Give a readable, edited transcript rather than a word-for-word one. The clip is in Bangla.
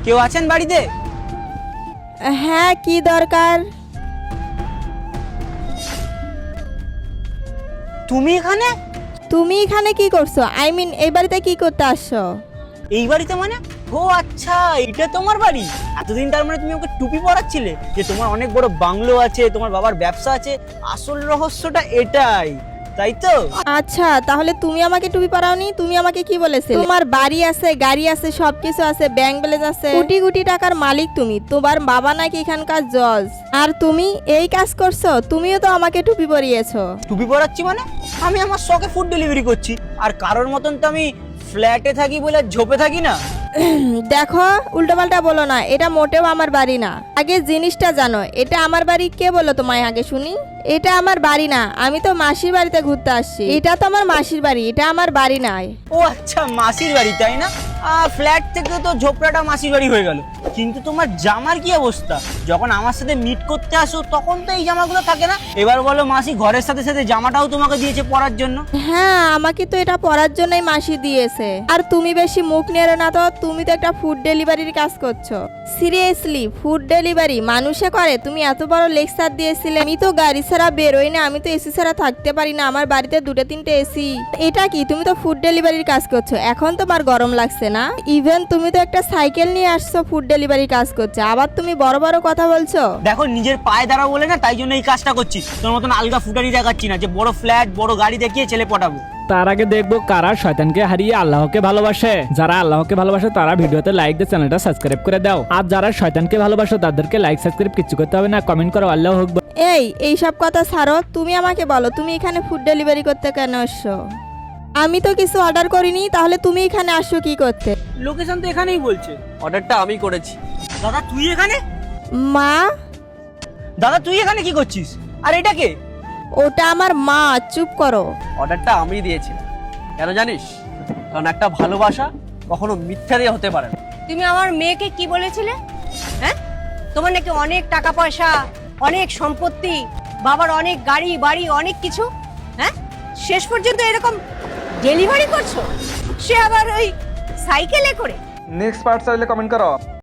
কেউ আছেন বাড়িতে? হ্যাঁ, কি দরকার? তুমি এখানে? তুমি এখানে কি করছো? আই মিন এই বাড়িতে কি করতে আসছো? এই বাড়িতে মানে? ও আচ্ছা, এটা তোমার বাড়ি। এতদিন তার মানে তুমি ওকে টুপি পরাচ্ছিলে যে তোমার অনেক বড় বাংলো আছে, তোমার বাবার ব্যবসা আছে। আসল রহস্যটা এটাই, তাই তো? আচ্ছা, তাহলে তুমি আমাকে টুপি পরাওনি? তুমি আমাকে কি বলেছিলে? তোমার বাড়ি আছে, গাড়ি আছে, সবকিছু আছে, ব্যাংক ব্যালেন্স আছে, কোটি কোটি টাকার মালিক তুমি। তোমার বাবা নাকি এখানকার জজ, আর তুমি এই কাজ করছো? তুমিও তো আমাকে টুপি পরিয়েছো। টুপি পরাচ্ছি মানে? আমি আমার শখে ফুড ডেলিভারি করছি, আর কারোর মতন তো আমি ফ্ল্যাটে থাকি বলে ঝোপে থাকি না। দেখো, উল্টোপাল্টা বলো না, এটা মোটেও আমার বাড়ি না। আগে জিনিসটা জানো, এটা আমার বাড়ি কে বললো তোমায় আগে শুনি? এটা আমার বাড়ি না, আমি তো মাসির বাড়িতে ঘুরতে আসছি। এটা তো আমার মাসির বাড়ি, এটা আমার বাড়ি নয়। ও আচ্ছা, মাসির বাড়ি তাই না? ফ্ল্যাট থেকে তো ঝোপড়াটা মাসির বাড়ি হয়ে গেল। কিন্তু তোমার জামার কি অবস্থা? যখন আমার সাথে মিট করতে আসো তখন তো এই জামাগুলো থাকে না। এবার বলো মাসি ঘরের সাথে সাথে জামাটাও তোমাকে দিয়েছে পরার জন্য। হ্যাঁ, আমাকে তো এটা পড়ার জন্যই মাসি দিয়েছে। আর তুমি বেশি মুখ নেড়ো না তো, তুমি তো একটা ফুড ডেলিভারির কাজ করছো। সিরিয়াসলি, ফুড ডেলিভারি মানুষে করে? তুমি এত বড় লেকচার দিয়েছিলে। আমি তো গাড়ি ছাড়া বেরোই না, আমি তো এসি ছাড়া থাকতে পারি না, আমার বাড়িতে 2-3টে এসি। এটা কি, তুমি তো ফুড ডেলিভারির কাজ করছো, এখন তোমার গরম লাগছে না? ইভেন তুমি তো একটা সাইকেল নিয়ে আসছো ফুড ডেলিভারির কাজ করছো, আবার তুমি বড় বড় কথা বলছো। দেখো, নিজের পায়ে দাঁড়াবো বলে না, তাই জন্য এই কাজটা করছি। তোর মতন আলগা ফুটানি দেখাচ্ছি না যে বড় ফ্ল্যাট বড় গাড়ি দেখিয়ে ছেলে পটাবো। তার আগে দেখবো কারা শয়তানকে হারিয়ে আল্লাহকে ভালোবাসে। যারা আল্লাহকে ভালোবাসে তারা ভিডিওতে লাইক দিয়ে চ্যানেলটা সাবস্ক্রাইব করে দাও। আর যারা শয়তানকে ভালোবাসে তাদেরকে লাইক সাবস্ক্রাইব কিছু করতে হবে না, কমেন্ট করো আল্লাহ হোক। এইসব কথা ছাড়ো, তুমি আমাকে বলো তুমি এখানে ফুড ডেলিভারি করতে কেন আসছো? আমি তো কিছু অর্ডার করিনি, তাহলে তুমি এখানে আসছো কি করতে? লোকেশন তো এখানেই বলছে। অর্ডারটা আমি করেছি। দাদা তুই এখানে? মা? দাদা তুই এখানে কি করছিস? আর এটা কে? ওটা আমার মা, চুপ করো। অর্ডারটা আমি দিয়েছিলাম। কেন জানিস? কারণ একটা ভালোবাসা কখনো মিথ্যা দিয়ে হতে পারে না। তুমি আমার মেয়েকে কি বলেছিলে? হ্যাঁ, তোমার নাকি অনেক টাকা পয়সা, অনেক সম্পত্তি, বাবার অনেক গাড়ি বাড়ি, অনেক কিছু। হ্যাঁ, শেষ পর্যন্ত এরকম ডেলিভারি করছো, সে আবার ওই সাইকেলে করে। নেক্সট পার্ট চাইলে কমেন্ট করো।